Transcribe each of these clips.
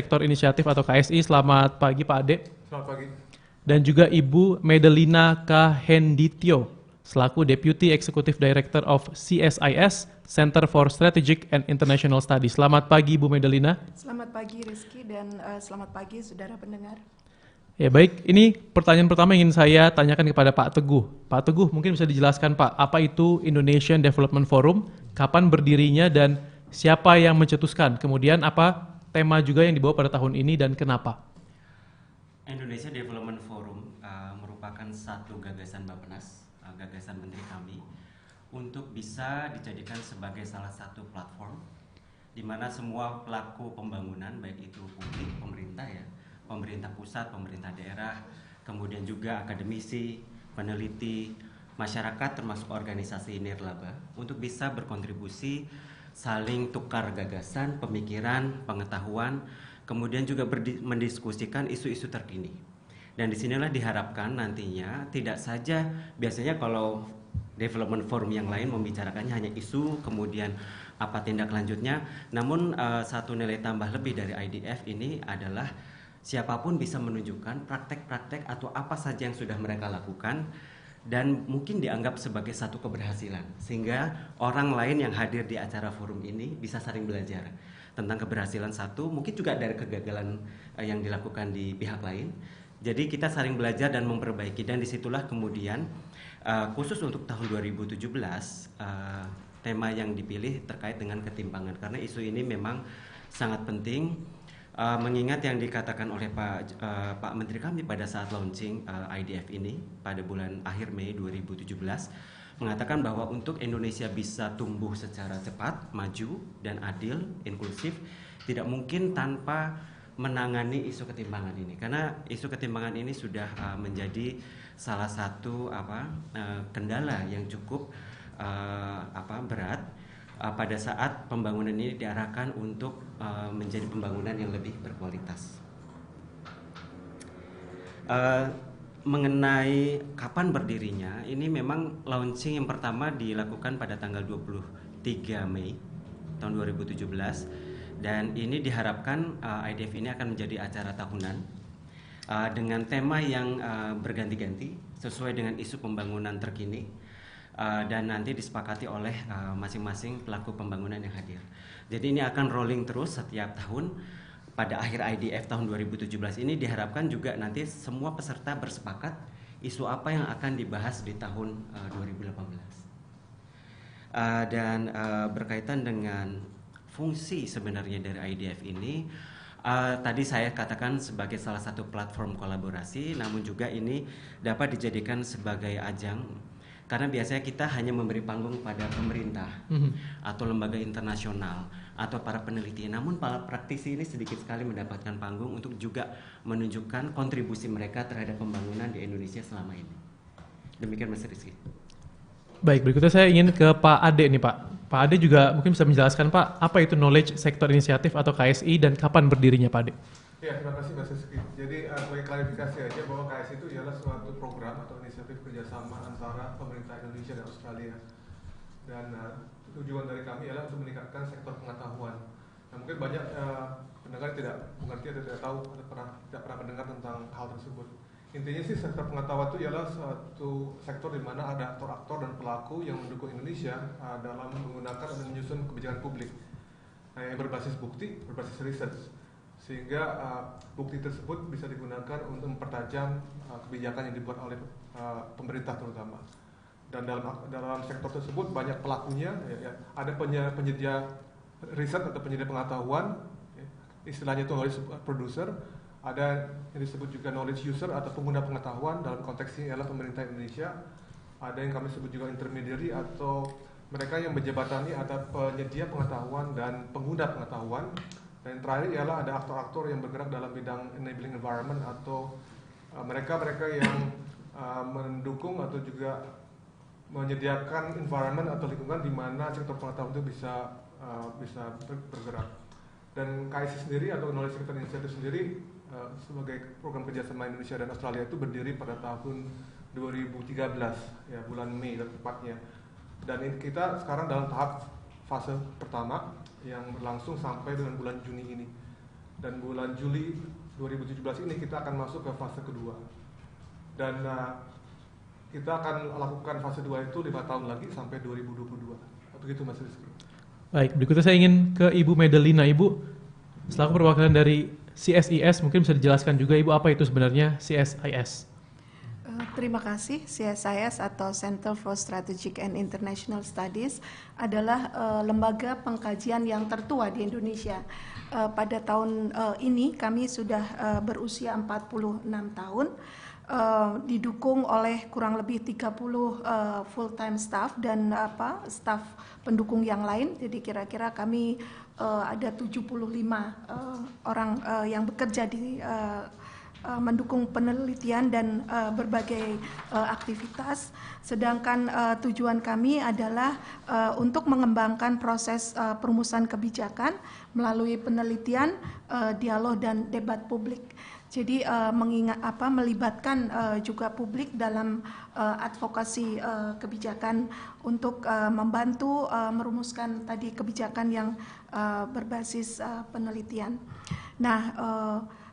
Sektor Inisiatif atau KSI. Selamat pagi Pak Ade. Selamat pagi. Dan juga Ibu Medelina Kahendityo, selaku Deputy Executive Director of CSIS, Center for Strategic and International Studies. Selamat pagi Ibu Medelina. Selamat pagi Rizky dan selamat pagi saudara pendengar. Ya baik, ini pertanyaan pertama yang ingin saya tanyakan kepada Pak Teguh. Pak Teguh, mungkin bisa dijelaskan Pak, apa itu Indonesian Development Forum, kapan berdirinya dan siapa yang mencetuskan, kemudian apa tema juga yang dibawa pada tahun ini dan kenapa? Indonesia Development Forum merupakan satu gagasan Bappenas, gagasan menteri kami, untuk bisa dijadikan sebagai salah satu platform di mana semua pelaku pembangunan, baik itu publik, pemerintah ya, pemerintah pusat, pemerintah daerah, kemudian juga akademisi, peneliti, masyarakat termasuk organisasi nirlaba, untuk bisa berkontribusi, saling tukar gagasan, pemikiran, pengetahuan, kemudian juga mendiskusikan isu-isu terkini. Dan disinilah diharapkan nantinya tidak saja biasanya kalau development forum yang lain membicarakannya hanya isu, kemudian apa tindak lanjutnya, namun satu nilai tambah lebih dari IDF ini adalah siapapun bisa menunjukkan praktek-praktek atau apa saja yang sudah mereka lakukan dan mungkin dianggap sebagai satu keberhasilan, sehingga orang lain yang hadir di acara forum ini bisa saling belajar tentang keberhasilan satu, mungkin juga dari kegagalan yang dilakukan di pihak lain. Jadi kita saling belajar dan memperbaiki, dan disitulah kemudian khusus untuk tahun 2017 tema yang dipilih terkait dengan ketimpangan, karena isu ini memang sangat penting, mengingat yang dikatakan oleh Pak Menteri kami pada saat launching IDF ini pada bulan akhir Mei 2017, mengatakan bahwa untuk Indonesia bisa tumbuh secara cepat, maju, dan adil, inklusif, tidak mungkin tanpa menangani isu ketimpangan ini. Karena isu ketimpangan ini sudah menjadi salah satu kendala yang cukup berat pada saat pembangunan ini diarahkan untuk menjadi pembangunan yang lebih berkualitas. Mengenai kapan berdirinya, ini memang launching yang pertama dilakukan pada tanggal 23 Mei tahun 2017, dan ini diharapkan IDF ini akan menjadi acara tahunan dengan tema yang berganti-ganti sesuai dengan isu pembangunan terkini, dan nanti disepakati oleh masing-masing pelaku pembangunan yang hadir. Jadi ini akan rolling terus setiap tahun. Pada akhir IDF tahun 2017 ini diharapkan juga nanti semua peserta bersepakat isu apa yang akan dibahas di tahun 2018. Dan berkaitan dengan fungsi sebenarnya dari IDF ini, tadi saya katakan sebagai salah satu platform kolaborasi, namun juga ini dapat dijadikan sebagai ajang, karena biasanya kita hanya memberi panggung pada pemerintah atau lembaga internasional atau para peneliti. Namun para praktisi ini sedikit sekali mendapatkan panggung untuk juga menunjukkan kontribusi mereka terhadap pembangunan di Indonesia selama ini. Demikian Mas Rizky. Baik, berikutnya saya ingin ke Pak Ade nih Pak. Pak Ade juga mungkin bisa menjelaskan Pak, apa itu Knowledge Sector Initiative atau KSI dan kapan berdirinya Pak Ade? Ya, terima kasih Mas Rizky. Jadi sebagai klarifikasi aja bahwa KSI itu ialah suatu program atau inisiatif kerjasama antara pemerintah Indonesia dan Australia. Dan tujuan dari kami ialah untuk meningkatkan sektor pengetahuan. Nah, mungkin banyak pendengar tidak mengerti atau tidak tahu atau tidak pernah mendengar tentang hal tersebut. Intinya sih sektor pengetahuan itu ialah suatu sektor di mana ada aktor-aktor dan pelaku yang mendukung Indonesia dalam menggunakan dan menyusun kebijakan publik yang berbasis bukti, berbasis riset, sehingga bukti tersebut bisa digunakan untuk mempertajam kebijakan yang dibuat oleh pemerintah terutama. Dan dalam sektor tersebut banyak pelakunya, ya, ada penyedia riset atau penyedia pengetahuan, ya, istilahnya itu knowledge producer, ada yang disebut juga knowledge user atau pengguna pengetahuan, dalam konteks ini adalah pemerintah Indonesia, ada yang kami sebut juga intermediary atau mereka yang menjebatani ada penyedia pengetahuan dan pengguna pengetahuan, dan yang terakhir ialah ada aktor-aktor yang bergerak dalam bidang enabling environment atau mereka-mereka yang mendukung atau juga menyediakan environment atau lingkungan di mana sektor pengetahuan itu bisa bergerak. Dan KSI sendiri atau Knowledge Sector Initiative sendiri sebagai program kerjasama Indonesia dan Australia itu berdiri pada tahun 2013, ya, bulan Mei tepatnya. Dan kita sekarang dalam tahap fase pertama yang berlangsung sampai dengan bulan Juni ini. Dan bulan Juli 2017 ini kita akan masuk ke fase kedua. Dan kita akan lakukan fase 2 itu 5 tahun lagi sampai 2022. Begitu Mas Rizky. Baik, berikutnya saya ingin ke Ibu Medellina. Ibu, selaku perwakilan dari CSIS, mungkin bisa dijelaskan juga Ibu apa itu sebenarnya CSIS? Terima kasih. CSIS atau Center for Strategic and International Studies adalah lembaga pengkajian yang tertua di Indonesia. Pada tahun ini kami sudah berusia 46 tahun. Didukung oleh kurang lebih 30 full time staff dan staff pendukung yang lain. Jadi kira-kira kami ada 75 orang yang bekerja di mendukung penelitian dan berbagai aktivitas. Sedangkan tujuan kami adalah untuk mengembangkan proses perumusan kebijakan melalui penelitian, dialog dan debat publik. Jadi melibatkan juga publik dalam advokasi kebijakan untuk membantu merumuskan tadi kebijakan yang berbasis penelitian. Nah,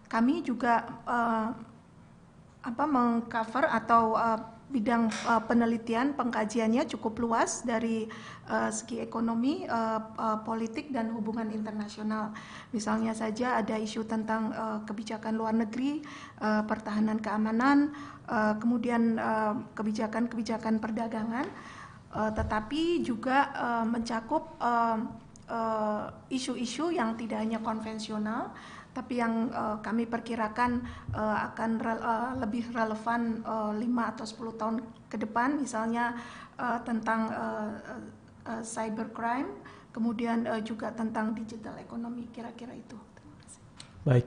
kami juga mengcover atau bidang penelitian pengkajiannya cukup luas dari segi ekonomi, politik dan hubungan internasional. Misalnya saja ada isu tentang kebijakan luar negeri, pertahanan keamanan, kemudian kebijakan-kebijakan perdagangan, tetapi juga mencakup isu-isu yang tidak hanya konvensional, tapi yang kami perkirakan akan lebih relevan 5 atau 10 tahun ke depan, misalnya tentang cybercrime, kemudian juga tentang digital economy, kira-kira itu. Terima kasih. Baik,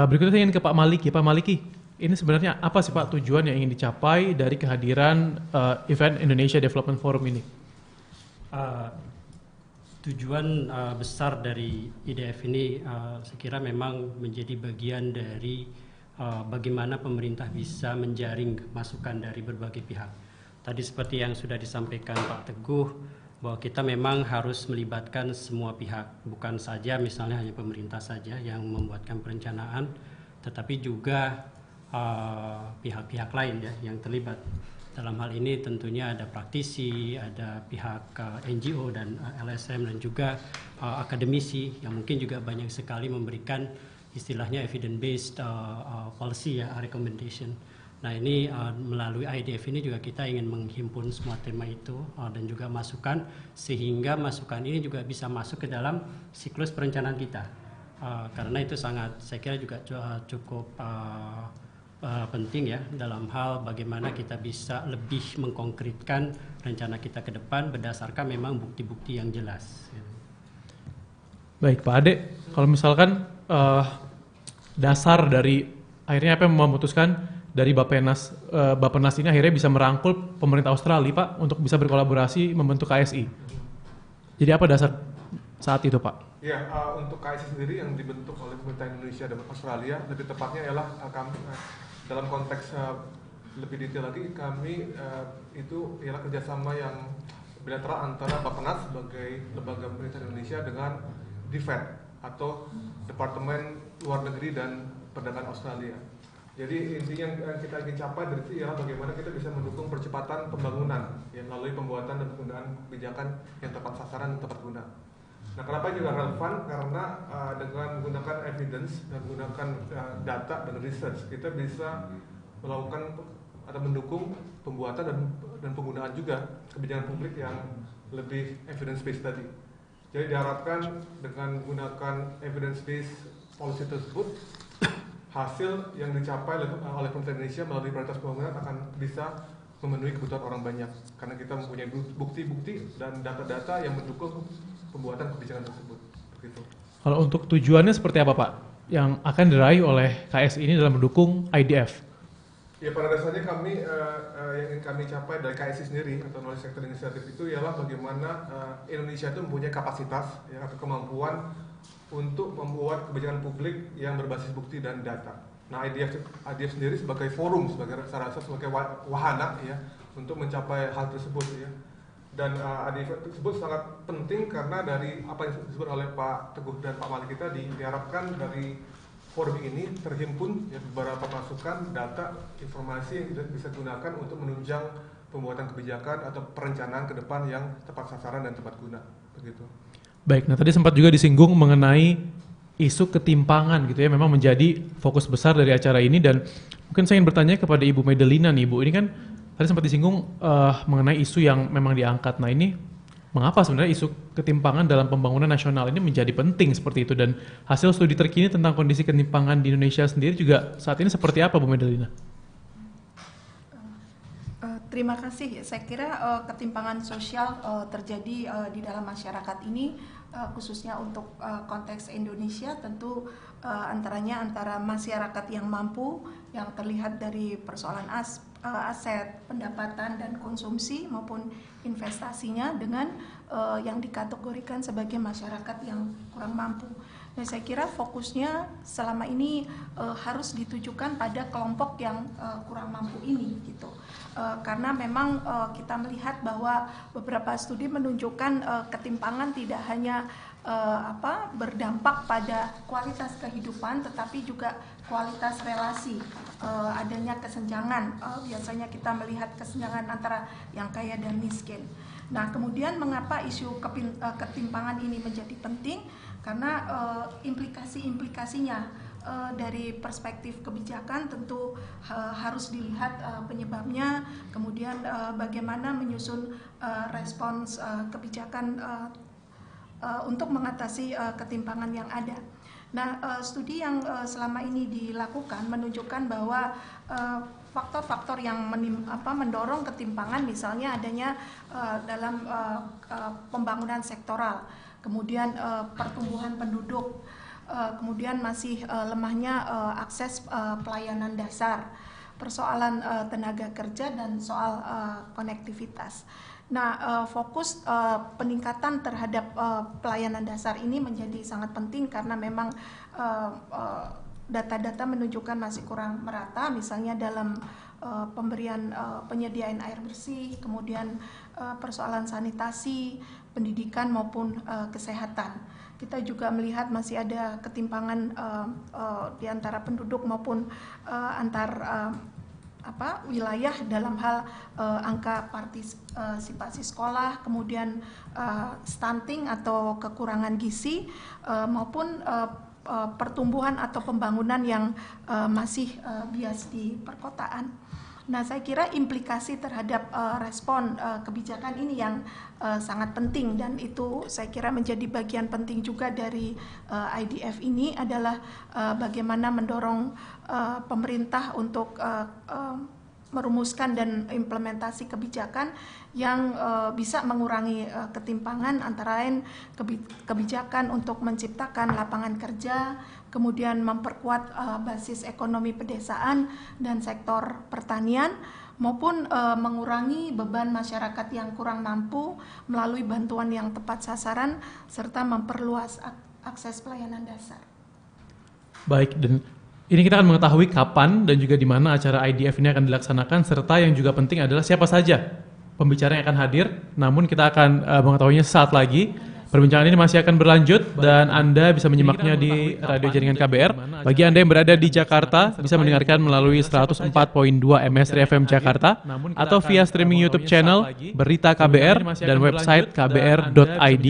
berikutnya saya ingin ke Pak Maliki. Pak Maliki, ini sebenarnya apa sih Pak tujuan yang ingin dicapai dari kehadiran event Indonesia Development Forum ini? Tujuan besar dari IDF ini saya kira memang menjadi bagian dari bagaimana pemerintah bisa menjaring masukan dari berbagai pihak. Tadi seperti yang sudah disampaikan Pak Teguh, bahwa kita memang harus melibatkan semua pihak, bukan saja misalnya hanya pemerintah saja yang membuatkan perencanaan, tetapi juga pihak-pihak lain ya yang terlibat. Dalam hal ini tentunya ada praktisi, ada pihak NGO dan LSM dan juga akademisi yang mungkin juga banyak sekali memberikan istilahnya evidence-based policy ya, recommendation. Nah ini melalui IDF ini juga kita ingin menghimpun semua tema itu dan juga masukan sehingga masukan ini juga bisa masuk ke dalam siklus perencanaan kita. Karena itu sangat saya kira juga cukup penting ya dalam hal bagaimana kita bisa lebih mengkonkretkan rencana kita ke depan berdasarkan memang bukti-bukti yang jelas. Baik Pak Ade, kalau misalkan dasar dari akhirnya apa yang memutuskan dari Bappenas ini akhirnya bisa merangkul pemerintah Australia Pak untuk bisa berkolaborasi membentuk KSI. Jadi apa dasar saat itu Pak? Ya, untuk KSI sendiri yang dibentuk oleh pemerintah Indonesia dan Australia, lebih tepatnya ialah kami dalam konteks lebih detail lagi, kami itu ialah kerjasama yang bilateral antara Bappenas sebagai lembaga pemerintah Indonesia dengan DFAT atau Departemen Luar Negeri dan Perdagangan Australia. Jadi intinya yang kita ingin capai dari itu ialah bagaimana kita bisa mendukung percepatan pembangunan yang melalui pembuatan dan penggunaan kebijakan yang tepat sasaran dan tepat guna. Nah, kenapa juga relevan? Karena dengan menggunakan evidence dan menggunakan data dan research, kita bisa melakukan atau mendukung pembuatan dan penggunaan juga kebijakan publik yang lebih evidence based tadi. Jadi diharapkan dengan menggunakan evidence based policy tersebut, hasil yang dicapai oleh pemerintah Indonesia melalui prioritas pembangunan akan bisa memenuhi kebutuhan orang banyak. Karena kita mempunyai bukti-bukti dan data-data yang mendukung pembuatan kebijakan tersebut. Begitu. Kalau untuk tujuannya seperti apa Pak yang akan diraih oleh KSI ini dalam mendukung IDF? Ya pada dasarnya kami yang ingin kami capai dari KSI sendiri atau Knowledge Sector Initiative itu ialah bagaimana Indonesia itu mempunyai kapasitas ya, atau kemampuan untuk membuat kebijakan publik yang berbasis bukti dan data. Nah IDF sendiri sebagai forum, sebagai wahana ya untuk mencapai hal tersebut ya. Dan event tersebut sangat penting karena dari apa yang disebut oleh Pak Teguh dan Pak Malik kita diharapkan dari forum ini terhimpun ya, beberapa masukan, data, informasi yang bisa digunakan untuk menunjang pembuatan kebijakan atau perencanaan ke depan yang tepat sasaran dan tepat guna, begitu. Baik, nah tadi sempat juga disinggung mengenai isu ketimpangan gitu ya, memang menjadi fokus besar dari acara ini, dan mungkin saya ingin bertanya kepada Ibu Medellina nih, Ibu, ini kan tadi sempat disinggung mengenai isu yang memang diangkat. Nah ini mengapa sebenarnya isu ketimpangan dalam pembangunan nasional ini menjadi penting seperti itu, dan hasil studi terkini tentang kondisi ketimpangan di Indonesia sendiri juga saat ini seperti apa, Bu Medellina? Terima kasih. Saya kira ketimpangan sosial terjadi di dalam masyarakat ini, khususnya untuk konteks Indonesia, tentu antaranya antara masyarakat yang mampu, yang terlihat dari persoalan aset, pendapatan dan konsumsi maupun investasinya, dengan yang dikategorikan sebagai masyarakat yang kurang mampu. Nah, saya kira fokusnya selama ini harus ditujukan pada kelompok yang kurang mampu ini, gitu. Karena memang kita melihat bahwa beberapa studi menunjukkan ketimpangan tidak hanya berdampak pada kualitas kehidupan, tetapi juga kualitas relasi. Adanya kesenjangan, biasanya kita melihat kesenjangan antara yang kaya dan miskin. Nah, kemudian mengapa isu ketimpangan ini menjadi penting? Karena implikasi-implikasinya dari perspektif kebijakan tentu harus dilihat penyebabnya, kemudian bagaimana menyusun respons kebijakan untuk mengatasi ketimpangan yang ada. Nah, studi yang selama ini dilakukan menunjukkan bahwa faktor-faktor yang mendorong ketimpangan, misalnya adanya dalam pembangunan sektoral, kemudian pertumbuhan penduduk, kemudian masih lemahnya akses pelayanan dasar, persoalan tenaga kerja, dan soal konektivitas. Nah, fokus peningkatan terhadap pelayanan dasar ini menjadi sangat penting karena memang data-data menunjukkan masih kurang merata, misalnya dalam pemberian penyediaan air bersih, kemudian persoalan sanitasi, pendidikan maupun kesehatan. Kita juga melihat masih ada ketimpangan di antara penduduk maupun antar wilayah dalam hal angka partisipasi sekolah, kemudian stunting atau kekurangan gizi, maupun pertumbuhan atau pembangunan yang masih bias di perkotaan. Nah, saya kira implikasi terhadap respon kebijakan ini yang sangat penting, dan itu saya kira menjadi bagian penting juga dari IDF ini adalah bagaimana mendorong pemerintah untuk merumuskan dan implementasi kebijakan yang bisa mengurangi ketimpangan, antara lain kebijakan untuk menciptakan lapangan kerja, kemudian memperkuat basis ekonomi pedesaan dan sektor pertanian, maupun mengurangi beban masyarakat yang kurang mampu melalui bantuan yang tepat sasaran, serta memperluas akses pelayanan dasar. Baik, dan ini kita akan mengetahui kapan dan juga di mana acara IDF ini akan dilaksanakan, serta yang juga penting adalah siapa saja pembicara yang akan hadir. Namun kita akan mengetahuinya sesaat lagi. Perbincangan ini masih akan berlanjut dan Anda bisa menyimaknya di radio jaringan KBR. Bagi Anda yang berada di Jakarta, bisa mendengarkan melalui 104.2 MS3 FM Jakarta atau via streaming YouTube channel Berita KBR dan website kbr.id,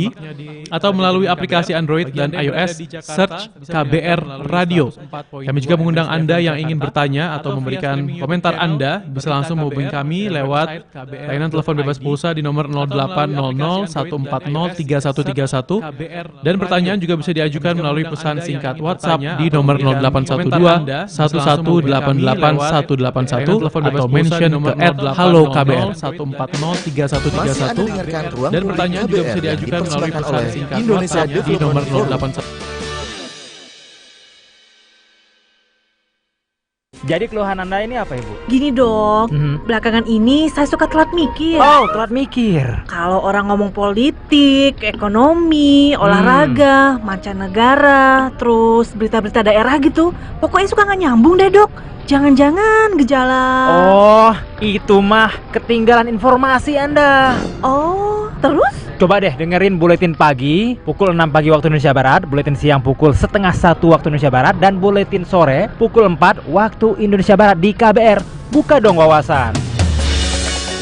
atau melalui aplikasi Android dan iOS search KBR Radio. Kami juga mengundang Anda yang ingin bertanya atau memberikan komentar Anda bisa langsung menghubungi kami lewat layanan telepon bebas pulsa di nomor 0800 140 313 dan pertanyaan juga bisa diajukan melalui pesan singkat WhatsApp di nomor 0812 1188 181 atau mention ke @halo-kbr 1403131 dan pertanyaan juga bisa diajukan melalui pesan singkat WhatsApp di nomor 081. Jadi keluhan Anda ini apa, Ibu? Gini dong, belakangan ini saya suka telat mikir. Oh, telat mikir. Kalau orang ngomong politik, ekonomi, olahraga, mancanegara, terus berita-berita daerah gitu, pokoknya suka nggak nyambung deh, Dok. Jangan-jangan gejala... Oh, itu mah ketinggalan informasi Anda. Oh, Terus? Coba deh dengerin buletin pagi pukul 6 pagi waktu Indonesia Barat, buletin siang pukul setengah 1 waktu Indonesia Barat, dan buletin sore pukul 4 waktu Indonesia Barat di KBR. Buka dong wawasan.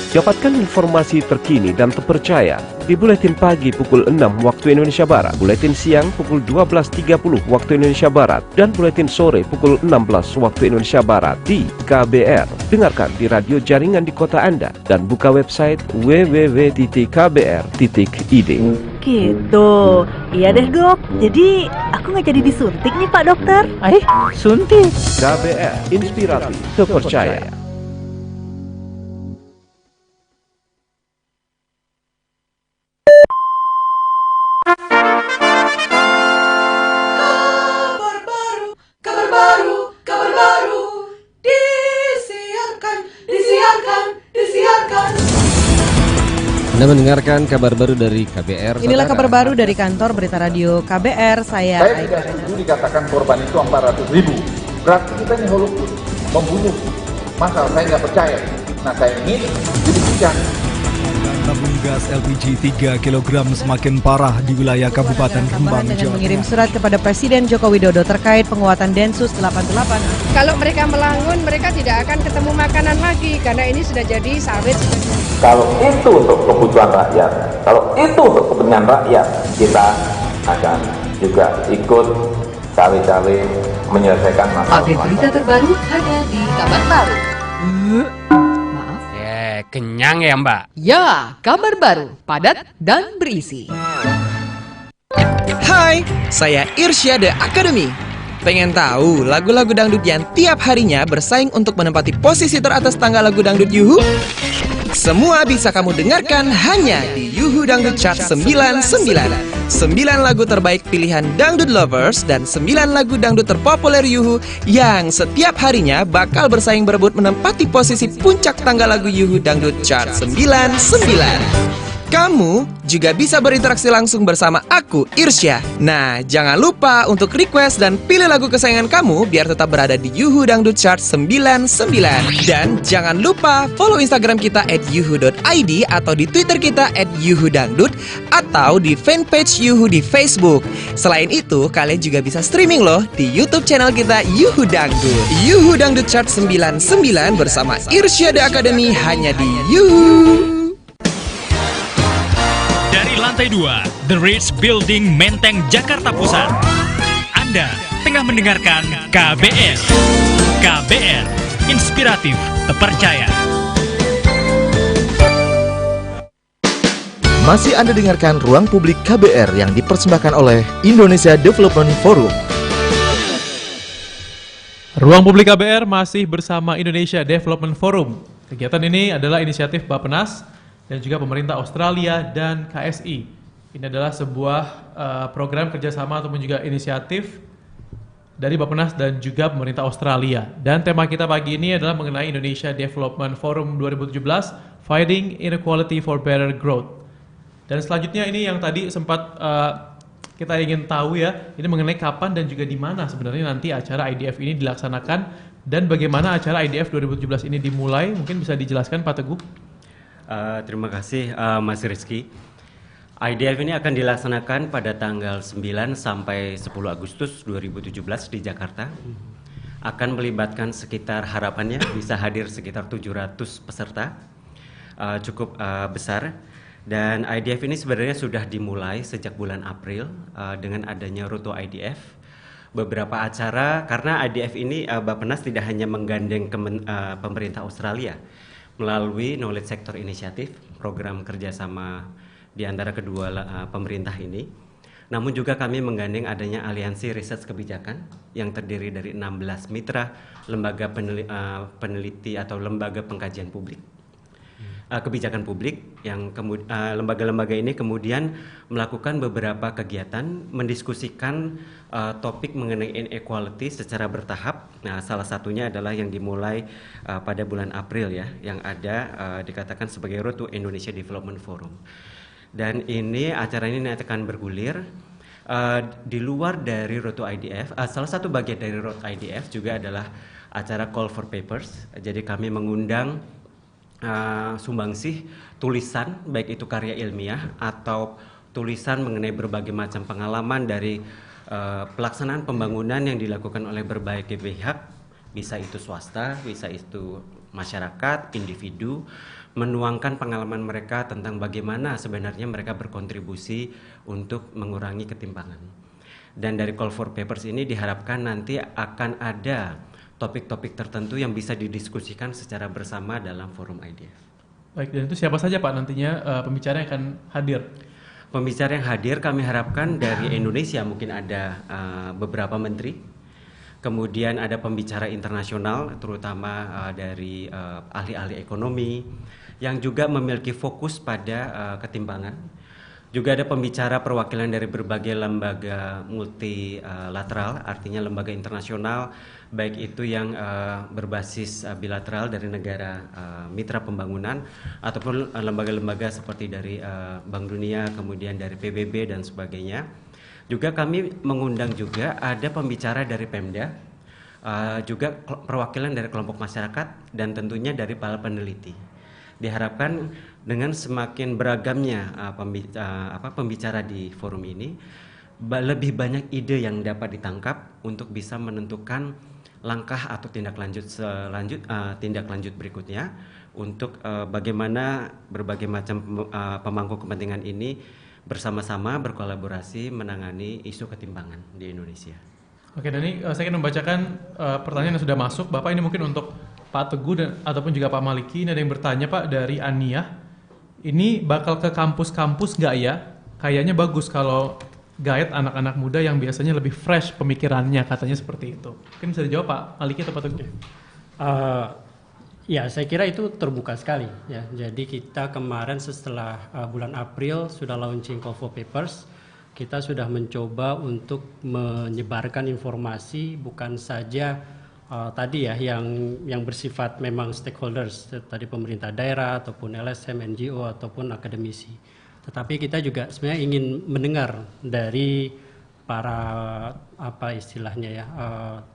Dapatkan informasi terkini dan terpercaya di buletin pagi pukul 6 waktu Indonesia Barat, buletin siang pukul 12.30 waktu Indonesia Barat, dan buletin sore pukul 16 waktu Indonesia Barat di KBR. Dengarkan di radio jaringan di kota Anda dan buka website www.kbr.id. Gitu. Iya deh dok. Jadi aku nggak jadi disuntik nih Pak Dokter. Suntik. KBR, inspiratif, terpercaya. Anda mendengarkan kabar baru dari KBR. Inilah kabar baru dari kantor berita radio KBR. Saya tidak setuju dikatakan korban itu 400.000. Berarti kita ini holocaust, membunuh. Masa saya nggak percaya. Nah saya ingin dibuktikan. Tabung gas LPG 3 kg semakin parah di wilayah Kabupaten Rembang, dengan Jawa mengirim surat kepada Presiden Joko Widodo terkait penguatan Densus 88. Kalau mereka melangun, mereka tidak akan ketemu makanan lagi karena ini sudah jadi sawit. Kalau itu untuk kebutuhan rakyat, kalau itu untuk kepentingan rakyat, kita akan juga ikut cawe-cawe menyelesaikan masalah. Update berita terbaru hanya di Kabar Baru. Kenyang ya Mbak? Ya, kabar baru, padat dan berisi. Hai, saya Irsya The Academy. Pengen tahu lagu-lagu dangdut yang tiap harinya bersaing untuk menempati posisi teratas tangga lagu dangdut Yuhu? Semua bisa kamu dengarkan hanya di Yuhu Dangdut Chart 99. 9 lagu terbaik pilihan dangdut lovers dan 9 lagu dangdut terpopuler Yuhu yang setiap harinya bakal bersaing berebut menempati posisi puncak tangga lagu Yuhu Dangdut Chart 99. Kamu juga bisa berinteraksi langsung bersama aku, Irsya. Nah, jangan lupa untuk request dan pilih lagu kesayangan kamu biar tetap berada di Yuhu Dangdut Chart 99. Dan jangan lupa follow Instagram kita @yuhu.id atau di Twitter kita @yuhudangdut atau di fanpage Yuhu di Facebook. Selain itu, kalian juga bisa streaming loh di YouTube channel kita Yuhu Dangdut. Yuhu Dangdut Chart 99 bersama Irsya The Academy hanya di Yuhu. Lantai 2, The Ritz Building, Menteng, Jakarta Pusat. Anda tengah mendengarkan KBR. KBR, inspiratif, terpercaya. Masih Anda dengarkan Ruang Publik KBR yang dipersembahkan oleh Indonesia Development Forum. Ruang Publik KBR masih bersama Indonesia Development Forum. Kegiatan ini adalah inisiatif Bappenas dan juga pemerintah Australia dan KSI. Ini adalah sebuah program kerjasama ataupun juga inisiatif dari Bappenas dan juga pemerintah Australia. Dan tema kita pagi ini adalah mengenai Indonesia Development Forum 2017, Fighting Inequality for Better Growth. Dan selanjutnya ini yang tadi sempat kita ingin tahu ya, ini mengenai kapan dan juga di mana sebenarnya nanti acara IDF ini dilaksanakan dan bagaimana acara IDF 2017 ini dimulai. Mungkin bisa dijelaskan Pak Teguh? Terima kasih Mas Rizky. IDF ini akan dilaksanakan pada tanggal 9 sampai 10 Agustus 2017 di Jakarta. Akan melibatkan sekitar harapannya bisa hadir sekitar 700 peserta, cukup besar. Dan IDF ini sebenarnya sudah dimulai sejak bulan April dengan adanya Ruto IDF. Beberapa acara, karena IDF ini Bappenas tidak hanya menggandeng pemerintah Australia, melalui Knowledge Sector Initiative, program kerjasama di antara kedua pemerintah ini. Namun juga kami menggandeng adanya aliansi riset kebijakan yang terdiri dari 16 mitra lembaga peneliti atau lembaga pengkajian publik. Kebijakan publik yang lembaga-lembaga ini kemudian melakukan beberapa kegiatan mendiskusikan topik mengenai inequality secara bertahap. Nah, salah satunya adalah yang dimulai pada bulan April ya, yang ada dikatakan sebagai Road to Indonesia Development Forum. Dan ini acara ini akan bergulir di luar dari Road to IDF. Salah satu bagian dari Road IDF juga adalah acara Call for Papers. Jadi kami mengundang sumbangsih tulisan, baik itu karya ilmiah atau tulisan mengenai berbagai macam pengalaman dari pelaksanaan pembangunan yang dilakukan oleh berbagai pihak, bisa itu swasta, bisa itu masyarakat, individu, menuangkan pengalaman mereka tentang bagaimana sebenarnya mereka berkontribusi untuk mengurangi ketimpangan. Dan dari Call for Papers ini diharapkan nanti akan ada topik-topik tertentu yang bisa didiskusikan secara bersama dalam forum IDF. Baik, dan itu siapa saja Pak nantinya pembicara yang akan hadir? Pembicara yang hadir kami harapkan dari Indonesia mungkin ada beberapa menteri, kemudian ada pembicara internasional terutama dari ahli-ahli ekonomi yang juga memiliki fokus pada ketimpangan. Juga ada pembicara perwakilan dari berbagai lembaga multilateral, artinya lembaga internasional, baik itu yang berbasis bilateral dari negara mitra pembangunan, ataupun lembaga-lembaga seperti dari Bank Dunia, kemudian dari PBB dan sebagainya. Juga kami mengundang juga ada pembicara dari Pemda, juga perwakilan dari kelompok masyarakat, dan tentunya dari para peneliti. Diharapkan dengan semakin beragamnya pembicara di forum ini, lebih banyak ide yang dapat ditangkap untuk bisa menentukan langkah atau tindak lanjut berikutnya untuk bagaimana berbagai macam pemangku kepentingan ini bersama-sama berkolaborasi menangani isu ketimpangan di Indonesia. Oke, dan ini saya ingin membacakan pertanyaan yang sudah masuk. Bapak, ini mungkin untuk Pak Teguh ataupun juga Pak Maliki. Ini ada yang bertanya Pak dari Ania. Ini bakal ke kampus-kampus nggak ya? Kayaknya bagus kalau guide anak-anak muda yang biasanya lebih fresh pemikirannya, katanya seperti itu. Mungkin bisa dijawab Pak Maliki atau Pak Teguh? Ya, saya kira itu terbuka sekali. Ya, jadi kita kemarin setelah bulan April sudah launching Call for Papers. Kita sudah mencoba untuk menyebarkan informasi bukan saja tadi ya yang bersifat memang stakeholders, tadi pemerintah daerah ataupun LSM, NGO ataupun akademisi. Tetapi kita juga sebenarnya ingin mendengar dari para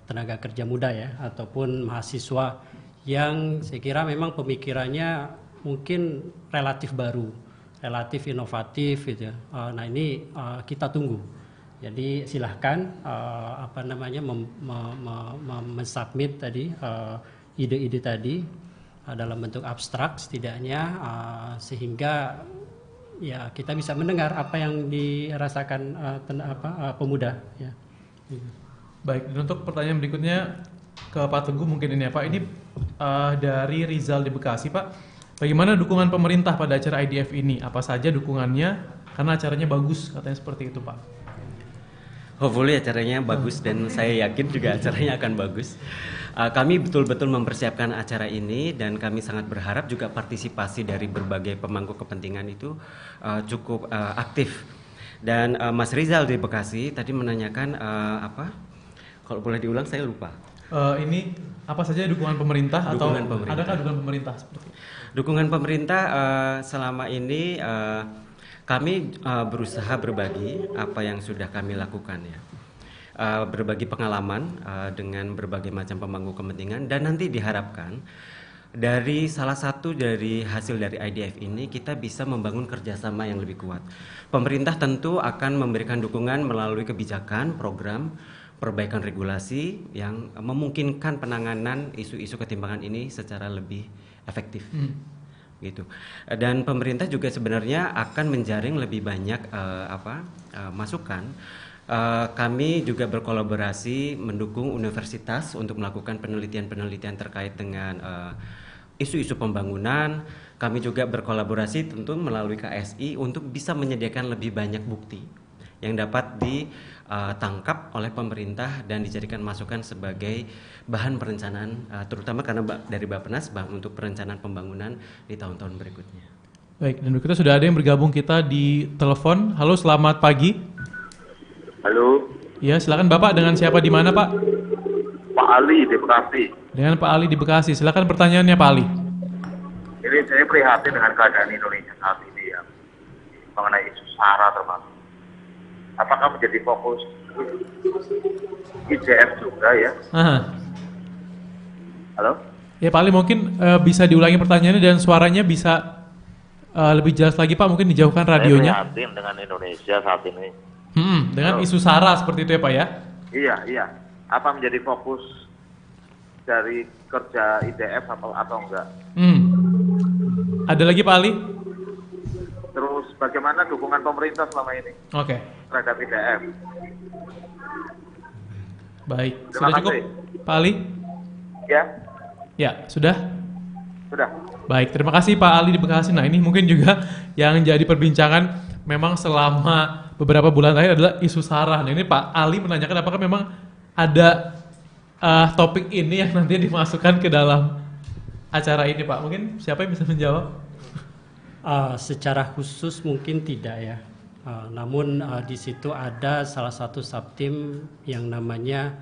tenaga kerja muda ya ataupun mahasiswa yang saya kira memang pemikirannya mungkin relatif baru, relatif inovatif gitu ya. Nah ini kita tunggu. Jadi silahkan mensubmit tadi ide-ide tadi dalam bentuk abstrak setidaknya sehingga ya kita bisa mendengar apa yang dirasakan pemuda ya. Baik, dan untuk pertanyaan berikutnya ke Pak Teguh mungkin ini ya Pak. Ini dari Rizal di Bekasi Pak. Bagaimana dukungan pemerintah pada acara IDF ini? Apa saja dukungannya? Karena acaranya bagus, katanya seperti itu Pak. Hopefully acaranya bagus dan saya yakin juga acaranya akan bagus. Kami betul-betul mempersiapkan acara ini dan kami sangat berharap juga partisipasi dari berbagai pemangku kepentingan itu cukup aktif. Dan Mas Rizal di Bekasi tadi menanyakan kalau boleh diulang saya lupa. Ini apa saja dukungan pemerintah atau adakah dukungan pemerintah seperti itu? Dukungan pemerintah selama ini kami berusaha berbagi apa yang sudah kami lakukan ya. Berbagi pengalaman dengan berbagai macam pemangku kepentingan dan nanti diharapkan dari salah satu dari hasil dari IDF ini kita bisa membangun kerjasama yang lebih kuat. Pemerintah tentu akan memberikan dukungan melalui kebijakan, program, perbaikan regulasi yang memungkinkan penanganan isu-isu ketimpangan ini secara lebih efektif. Gitu. Dan pemerintah juga sebenarnya akan menjaring lebih banyak masukan. Kami juga berkolaborasi mendukung universitas untuk melakukan penelitian-penelitian terkait dengan isu-isu pembangunan. Kami juga berkolaborasi tentu melalui KSI untuk bisa menyediakan lebih banyak bukti yang dapat ditangkap oleh pemerintah dan dijadikan masukan sebagai bahan perencanaan, terutama karena dari Bappenas untuk perencanaan pembangunan di tahun-tahun berikutnya. Baik, dan kita sudah ada yang bergabung kita di telepon. Halo, selamat pagi. Halo. Ya, silakan Bapak, dengan siapa di mana Pak? Pak Ali di Bekasi. Dengan Pak Ali di Bekasi. Silakan pertanyaannya Pak Ali. Ini saya prihatin dengan keadaan Indonesia saat ini ya, mengenai isu SARA termasuk. Apakah menjadi fokus IDF juga ya? Aha. Halo? Ya Pak Ali mungkin bisa diulangi pertanyaannya dan suaranya bisa lebih jelas lagi Pak, mungkin dijauhkan radionya. Saya prihatin dengan Indonesia saat ini. Dengan isu SARA seperti itu ya Pak ya? Iya. Apa menjadi fokus dari kerja IDF atau enggak? Ada lagi Pak Ali? Terus bagaimana dukungan pemerintah selama ini terhadap IDF? Baik, Terima sudah cukup kasih. Pak Ali? Ya, sudah? Sudah. Baik, terima kasih Pak Ali di Bekasi. Nah ini mungkin juga yang jadi perbincangan memang selama beberapa bulan terakhir adalah isu SARA. Nah ini Pak Ali menanyakan apakah memang ada topik ini yang nanti dimasukkan ke dalam acara ini Pak. Mungkin siapa yang bisa menjawab? Secara khusus mungkin tidak ya. Namun di situ ada salah satu subtim yang namanya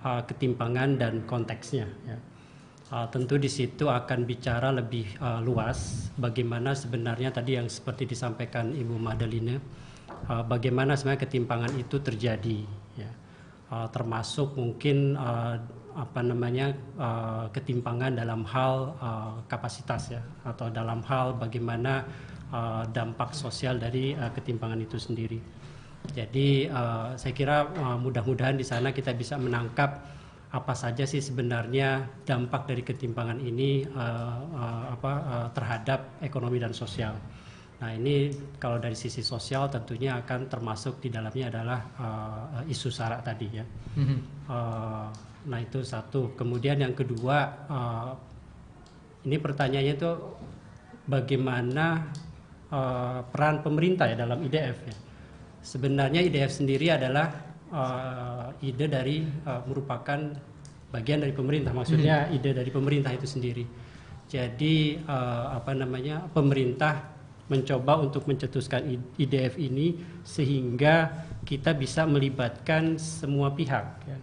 ketimpangan dan konteksnya. Ya. Tentu di situ akan bicara lebih luas bagaimana sebenarnya tadi yang seperti disampaikan Ibu Madalina, bagaimana sebenarnya ketimpangan itu terjadi. Ya. Termasuk mungkin ketimpangan dalam hal kapasitas ya, atau dalam hal bagaimana dampak sosial dari ketimpangan itu sendiri. Jadi saya kira mudah-mudahan di sana kita bisa menangkap apa saja sih sebenarnya dampak dari ketimpangan ini terhadap ekonomi dan sosial. Nah ini kalau dari sisi sosial tentunya akan termasuk di dalamnya adalah isu SARA tadi ya. Nah itu satu. Kemudian yang kedua, ini pertanyaannya itu bagaimana peran pemerintah ya dalam IDF ya. Sebenarnya IDF sendiri adalah ide dari merupakan bagian dari pemerintah, maksudnya ide dari pemerintah itu sendiri. Jadi pemerintah mencoba untuk mencetuskan IDF ini sehingga kita bisa melibatkan semua pihak ya.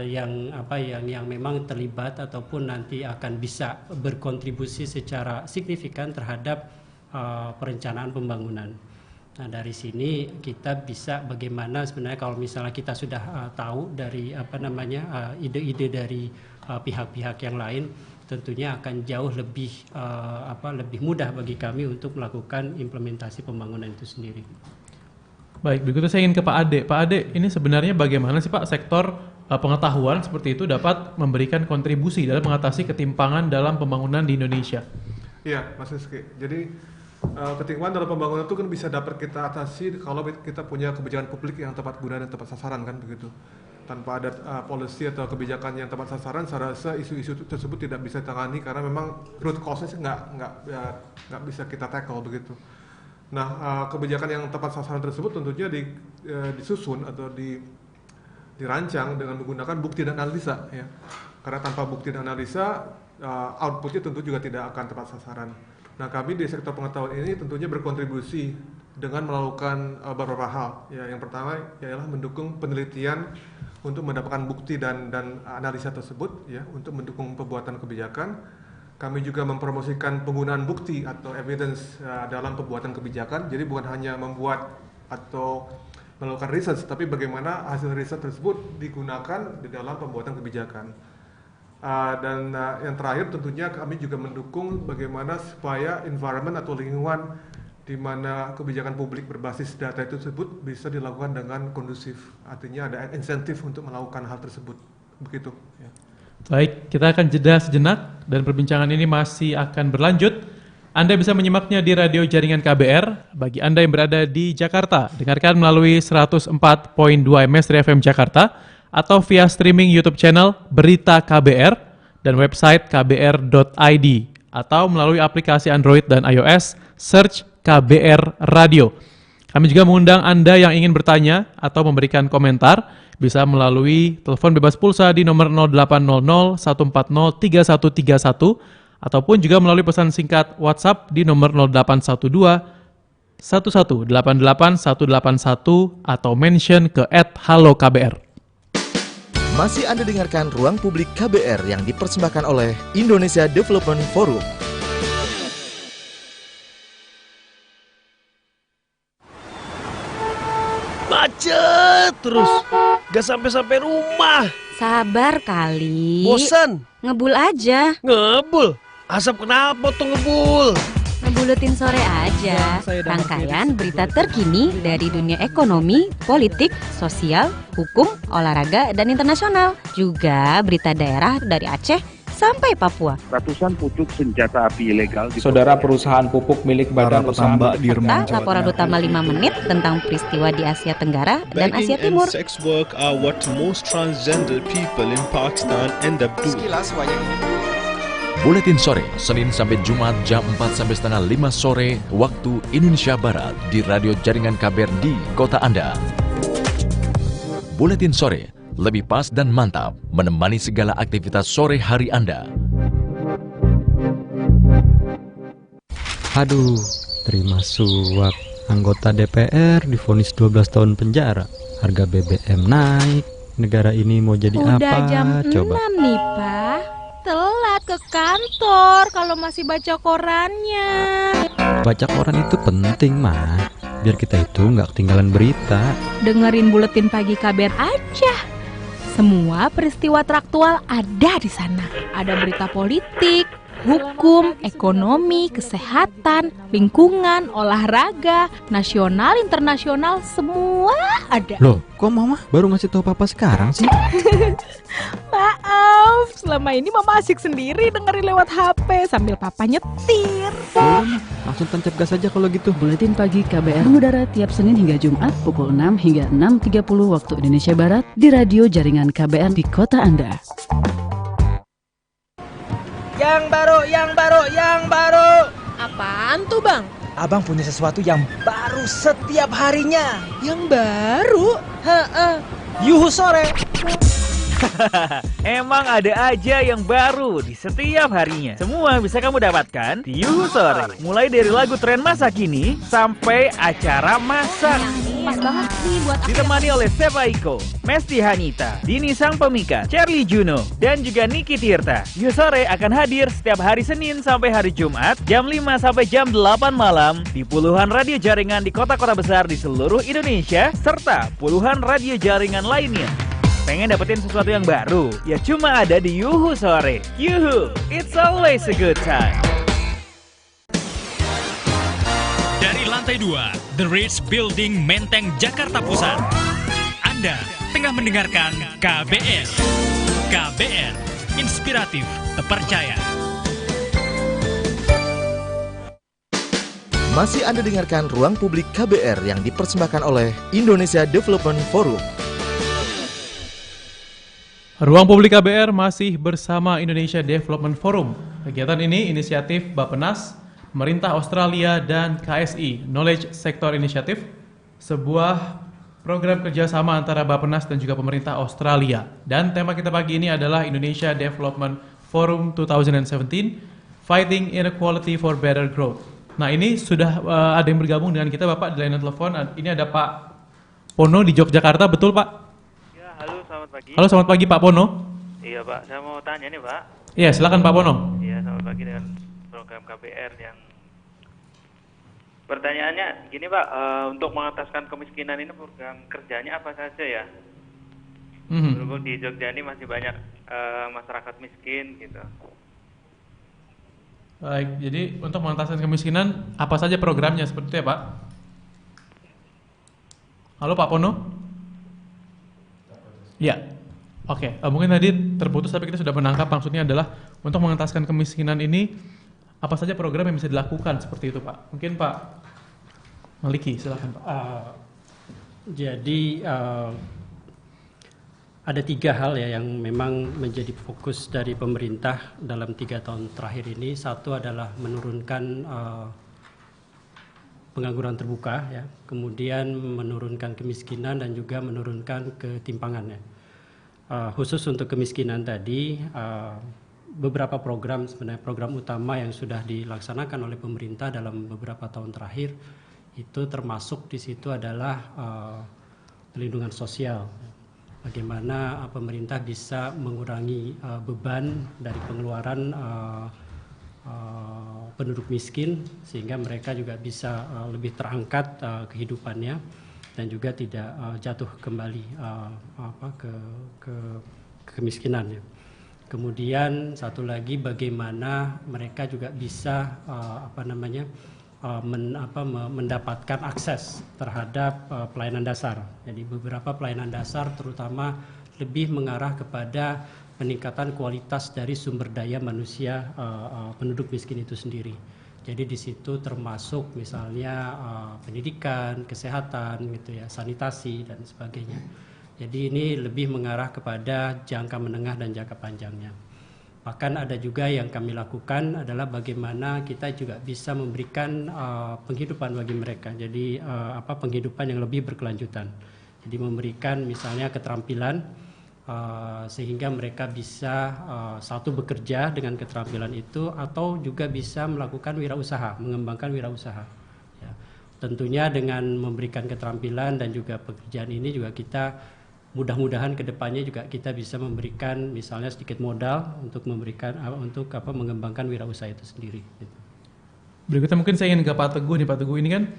Yang memang terlibat ataupun nanti akan bisa berkontribusi secara signifikan terhadap perencanaan pembangunan. Nah dari sini kita bisa bagaimana sebenarnya kalau misalnya kita sudah tahu dari ide-ide dari pihak-pihak yang lain, tentunya akan jauh lebih mudah bagi kami untuk melakukan implementasi pembangunan itu sendiri. Baik, begitu saya ingin ke Pak Ade. Pak Ade, ini sebenarnya bagaimana sih Pak sektor pengetahuan seperti itu dapat memberikan kontribusi dalam mengatasi ketimpangan dalam pembangunan di Indonesia? Iya, Mas Rizky. Jadi ketimpangan dalam pembangunan itu kan bisa dapat kita atasi kalau kita punya kebijakan publik yang tepat guna dan tepat sasaran kan begitu. Tanpa ada policy atau kebijakan yang tepat sasaran, saya rasa isu-isu tersebut tidak bisa ditangani karena memang root cause-nya nggak bisa kita tackle begitu. Nah, kebijakan yang tepat sasaran tersebut tentunya disusun atau dirancang dengan menggunakan bukti dan analisa ya. Karena tanpa bukti dan analisa outputnya tentu juga tidak akan tepat sasaran. Nah, kami di sektor pengetahuan ini tentunya berkontribusi dengan melakukan beberapa hal. Ya, yang pertama ialah mendukung penelitian untuk mendapatkan bukti dan analisa tersebut ya, untuk mendukung pembuatan kebijakan. Kami juga mempromosikan penggunaan bukti atau evidence dalam pembuatan kebijakan. Jadi bukan hanya membuat atau melakukan riset, tapi bagaimana hasil riset tersebut digunakan di dalam pembuatan kebijakan. Dan yang terakhir tentunya kami juga mendukung bagaimana supaya environment atau lingkungan di mana kebijakan publik berbasis data itu tersebut bisa dilakukan dengan kondusif. Artinya ada insentif untuk melakukan hal tersebut. Begitu. Ya. Baik, kita akan jeda sejenak dan perbincangan ini masih akan berlanjut. Anda bisa menyimaknya di radio jaringan KBR. Bagi Anda yang berada di Jakarta, dengarkan melalui 104.2 MS FM Jakarta atau via streaming YouTube channel Berita KBR dan website kbr.id atau melalui aplikasi Android dan iOS, search KBR Radio. Kami juga mengundang Anda yang ingin bertanya atau memberikan komentar bisa melalui telepon bebas pulsa di nomor 0800 140 3131 ataupun juga melalui pesan singkat WhatsApp di nomor 0812 1188 181 atau mention ke @halokbr. Masih Anda dengarkan Ruang Publik KBR yang dipersembahkan oleh Indonesia Development Forum. Macet terus, gak sampai-sampai rumah. Sabar kali. Bosan. Ngebul aja. Ngebul? Asap kenapa tuh ngebul? Ngebuletin sore aja. Rangkaian berita terkini dari dunia ekonomi, politik, sosial, hukum, olahraga, dan internasional. Juga berita daerah dari Aceh sampai Papua. Ratusan pucuk senjata api ilegal. Saudara perusahaan pupuk milik Badan Usaha Serta laporan utama 5 menit tentang peristiwa di Asia Tenggara dan Asia Timur. Sex work are what most transgender people in Pakistan end up doing. Buletin Sore, Senin sampai Jumat jam 4 sampai setengah 5 sore waktu Indonesia Barat di radio jaringan KBR di kota Anda. Buletin Sore, lebih pas dan mantap menemani segala aktivitas sore hari Anda. Aduh, terima suap. Anggota DPR divonis 12 tahun penjara. Harga BBM naik. Negara ini mau jadi Udah apa? jam Coba. 6 nih, Pak. Telat ke kantor kalau masih baca korannya. Baca koran itu penting, mah. Biar kita itu nggak ketinggalan berita. Dengerin buletin pagi KBR aja. Semua peristiwa teraktual ada di sana. Ada berita politik, hukum, ekonomi, kesehatan, lingkungan, olahraga, nasional, internasional, semua ada. Loh, kok Mama baru ngasih tahu Papa sekarang sih? Maaf, selama ini Mama asik sendiri dengerin lewat HP sambil Papa nyetir. Langsung tancap gas aja kalau gitu. Buletin pagi KBR mengudara tiap Senin hingga Jumat pukul 6 hingga 6.30 waktu Indonesia Barat di radio jaringan KBR di kota Anda. Yang baru. Apaan tuh, Bang? Abang punya sesuatu yang baru setiap harinya. Yang baru? Yuhu Sore. Emang ada aja yang baru di setiap harinya. Semua bisa kamu dapatkan di Yuhu Sore. Mulai dari lagu tren masa kini sampai acara masak. Pas banget nih buat aku. Ditemani oleh Stepa Iko, Mesti Hanita, Dini Sang Pemika, Charlie Juno, dan juga Niki Tirta. Yuhu Sore akan hadir setiap hari Senin sampai hari Jumat jam 5 sampai jam 8 malam di puluhan radio jaringan di kota-kota besar di seluruh Indonesia serta puluhan radio jaringan lainnya. Pengen dapetin sesuatu yang baru? Ya cuma ada di Yuhu Sore. Yuhu, it's always a good time. Dari lantai 2, The Ritz Building, Menteng, Jakarta Pusat. Anda tengah mendengarkan KBR. KBR, inspiratif, terpercaya. Masih Anda dengarkan Ruang Publik KBR yang dipersembahkan oleh Indonesia Development Forum. Ruang Publik KBR masih bersama Indonesia Development Forum. Kegiatan ini inisiatif Bappenas, Pemerintah Australia, dan KSI, Knowledge Sector Initiative, sebuah program kerjasama antara Bappenas dan juga pemerintah Australia. Dan tema kita pagi ini adalah Indonesia Development Forum 2017, Fighting Inequality for Better Growth. Nah, ini sudah ada yang bergabung dengan kita, Bapak, di layanan telepon. Ini ada Pak Pono di Yogyakarta, betul Pak? Halo, selamat pagi. Halo, selamat pagi Pak Pono. Iya Pak, saya mau tanya nih Pak. Iya, silakan Pak Pono. Iya, selamat pagi dengan program KBR yang pertanyaannya gini Pak, untuk mengataskan kemiskinan ini program kerjanya apa saja ya? Berhubung di Jogja ini masih banyak masyarakat miskin gitu. Baik, jadi untuk mengataskan kemiskinan apa saja programnya seperti itu ya Pak? Halo Pak Pono? Ya, oke. Mungkin tadi terputus tapi kita sudah menangkap maksudnya adalah untuk mengentaskan kemiskinan ini apa saja program yang bisa dilakukan seperti itu Pak? Mungkin Pak Maliki, silakan Pak. Jadi ada 3 hal ya yang memang menjadi fokus dari pemerintah dalam 3 tahun terakhir ini. Satu adalah menurunkan pengangguran terbuka ya, kemudian menurunkan kemiskinan dan juga menurunkan ketimpangannya. Khusus untuk kemiskinan tadi, beberapa program sebenarnya program utama yang sudah dilaksanakan oleh pemerintah dalam beberapa tahun terakhir itu termasuk di situ adalah perlindungan sosial. Bagaimana pemerintah bisa mengurangi beban dari pengeluaran penduduk miskin sehingga mereka juga bisa lebih terangkat kehidupannya dan juga tidak jatuh kembali ke kemiskinan ya. Kemudian satu lagi bagaimana mereka juga bisa mendapatkan akses terhadap pelayanan dasar. Jadi beberapa pelayanan dasar terutama lebih mengarah kepada peningkatan kualitas dari sumber daya manusia penduduk miskin itu sendiri. Jadi di situ termasuk misalnya pendidikan, kesehatan, gitu ya, sanitasi dan sebagainya. Jadi ini lebih mengarah kepada jangka menengah dan jangka panjangnya. Bahkan ada juga yang kami lakukan adalah bagaimana kita juga bisa memberikan penghidupan bagi mereka. Jadi penghidupan yang lebih berkelanjutan. Jadi memberikan misalnya keterampilan sehingga mereka bisa satu bekerja dengan keterampilan itu atau juga bisa melakukan wirausaha, mengembangkan wirausaha. Ya. Tentunya dengan memberikan keterampilan dan juga pekerjaan ini juga kita mudah-mudahan kedepannya juga kita bisa memberikan misalnya sedikit modal untuk mengembangkan wirausaha itu sendiri. Berikutnya mungkin saya ingin ke Pak Teguh nih. Pak Teguh, ini kan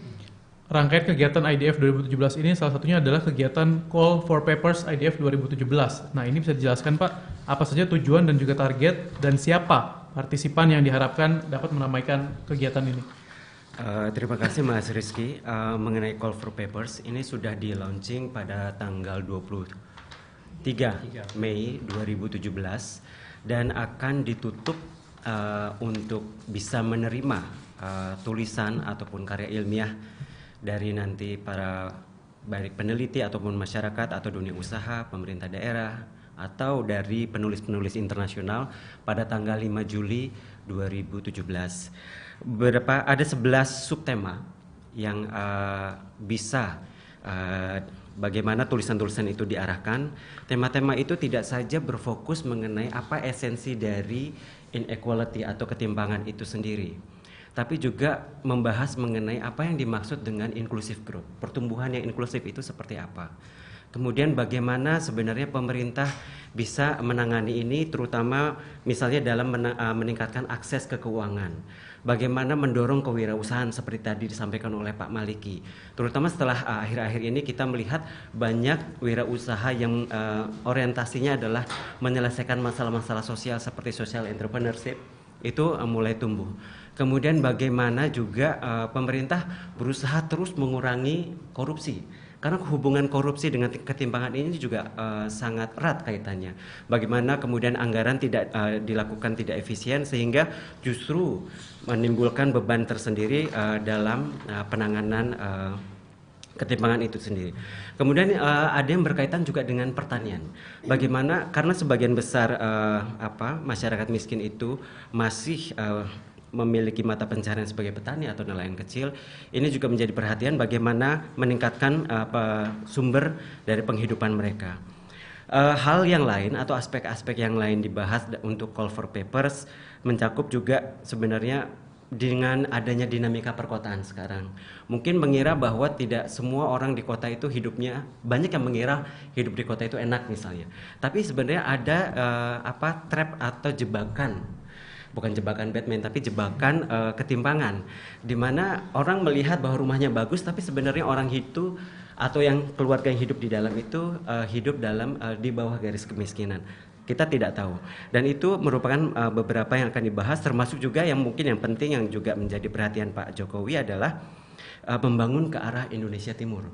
rangkaian kegiatan IDF 2017 ini salah satunya adalah kegiatan Call for Papers IDF 2017. Nah, ini bisa dijelaskan Pak, apa saja tujuan dan juga target dan siapa partisipan yang diharapkan dapat menamaikan kegiatan ini? Terima kasih Mas Rizky. Mengenai Call for Papers ini sudah di launching pada tanggal 23 Mei 2017 dan akan ditutup untuk bisa menerima tulisan ataupun karya ilmiah dari nanti para baik peneliti ataupun masyarakat atau dunia usaha, pemerintah daerah atau dari penulis-penulis internasional pada tanggal 5 Juli 2017. Ada 11 subtema yang bisa bagaimana tulisan-tulisan itu diarahkan. Tema-tema itu tidak saja berfokus mengenai apa esensi dari inequality atau ketimpangan itu sendiri, tapi juga membahas mengenai apa yang dimaksud dengan inclusive growth. Pertumbuhan yang inklusif itu seperti apa? Kemudian bagaimana sebenarnya pemerintah bisa menangani ini, terutama misalnya dalam meningkatkan akses ke keuangan. Bagaimana mendorong kewirausahaan seperti tadi disampaikan oleh Pak Maliki. Terutama setelah akhir-akhir ini kita melihat banyak wirausaha yang orientasinya adalah menyelesaikan masalah-masalah sosial seperti social entrepreneurship, itu mulai tumbuh. Kemudian bagaimana juga pemerintah berusaha terus mengurangi korupsi. Karena hubungan korupsi dengan ketimpangan ini juga sangat erat kaitannya. Bagaimana kemudian anggaran tidak dilakukan tidak efisien sehingga justru menimbulkan beban tersendiri dalam penanganan ketimpangan itu sendiri. Kemudian ada yang berkaitan juga dengan pertanian. Bagaimana karena sebagian besar masyarakat miskin itu masih memiliki mata pencaharian sebagai petani atau nelayan kecil, ini juga menjadi perhatian bagaimana meningkatkan sumber dari penghidupan mereka. Hal yang lain atau aspek-aspek yang lain dibahas untuk Call for Papers mencakup juga sebenarnya dengan adanya dinamika perkotaan sekarang. Mungkin mengira bahwa tidak semua orang di kota itu hidupnya, banyak yang mengira hidup di kota itu enak misalnya. Tapi sebenarnya ada trap atau jebakan, bukan jebakan Batman tapi jebakan ketimpangan, di mana orang melihat bahwa rumahnya bagus tapi sebenarnya orang itu atau yang keluarga yang hidup di dalam itu hidup dalam di bawah garis kemiskinan. Kita tidak tahu, dan itu merupakan beberapa yang akan dibahas, termasuk juga yang mungkin yang penting yang juga menjadi perhatian Pak Jokowi adalah membangun ke arah Indonesia Timur.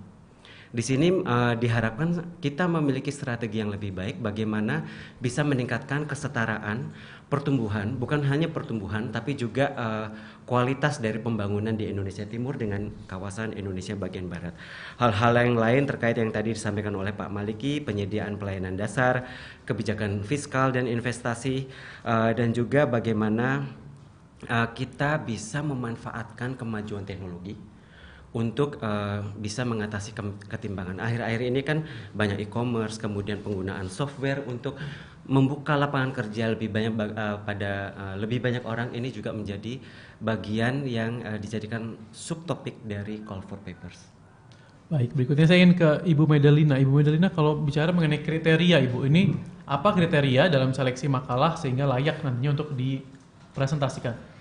Di sini diharapkan kita memiliki strategi yang lebih baik bagaimana bisa meningkatkan kesetaraan pertumbuhan, bukan hanya pertumbuhan tapi juga kualitas dari pembangunan di Indonesia Timur dengan kawasan Indonesia bagian barat. Hal-hal yang lain terkait yang tadi disampaikan oleh Pak Maliki, penyediaan pelayanan dasar, kebijakan fiskal dan investasi, dan juga bagaimana kita bisa memanfaatkan kemajuan teknologi untuk bisa mengatasi ketimpangan. Akhir-akhir ini kan banyak e-commerce, kemudian penggunaan software untuk membuka lapangan kerja lebih banyak lebih banyak orang. Ini juga menjadi bagian yang dijadikan subtopik dari Call for Papers. Baik, berikutnya saya ingin ke Ibu Medalina. Ibu Medalina, kalau bicara mengenai kriteria, Ibu, ini apa kriteria dalam seleksi makalah sehingga layak nantinya untuk dipresentasikan?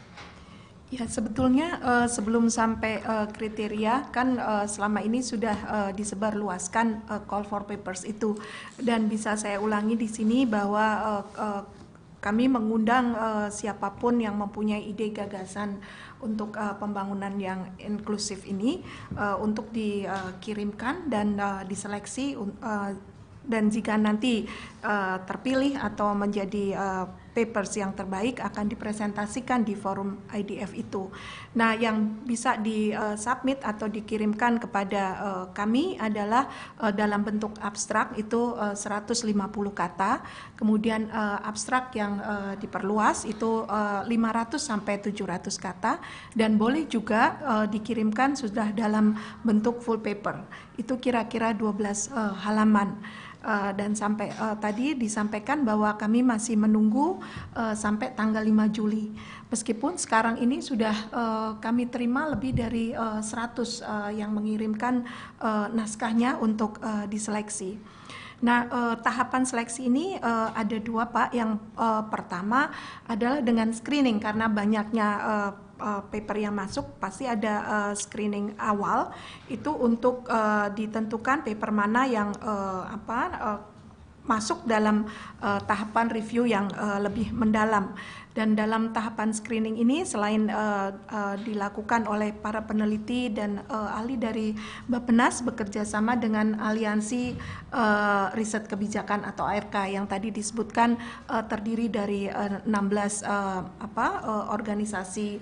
Ya, sebetulnya sebelum sampai kriteria kan selama ini sudah disebarluaskan Call for Papers itu, dan bisa saya ulangi di sini bahwa kami mengundang siapapun yang mempunyai ide gagasan untuk pembangunan yang inklusif ini untuk dikirimkan dan diseleksi, dan jika nanti terpilih atau menjadi papers yang terbaik akan dipresentasikan di forum IDF itu. Nah, yang bisa disubmit atau dikirimkan kepada kami adalah dalam bentuk abstrak itu 150 kata, kemudian abstrak yang diperluas itu 500 sampai 700 kata, dan boleh juga dikirimkan sudah dalam bentuk full paper. Itu kira-kira 12 halaman. Dan sampai tadi disampaikan bahwa kami masih menunggu sampai tanggal 5 Juli. Meskipun sekarang ini sudah kami terima lebih dari 100 yang mengirimkan naskahnya untuk diseleksi. Nah, tahapan seleksi ini ada dua, Pak. Yang pertama adalah dengan screening, karena banyaknya paper yang masuk, pasti ada screening awal itu untuk ditentukan paper mana yang masuk dalam tahapan review yang lebih mendalam. Dan dalam tahapan screening ini selain dilakukan oleh para peneliti dan ahli dari Bappenas bekerja sama dengan Aliansi Riset Kebijakan atau ARK yang tadi disebutkan, terdiri dari 16 organisasi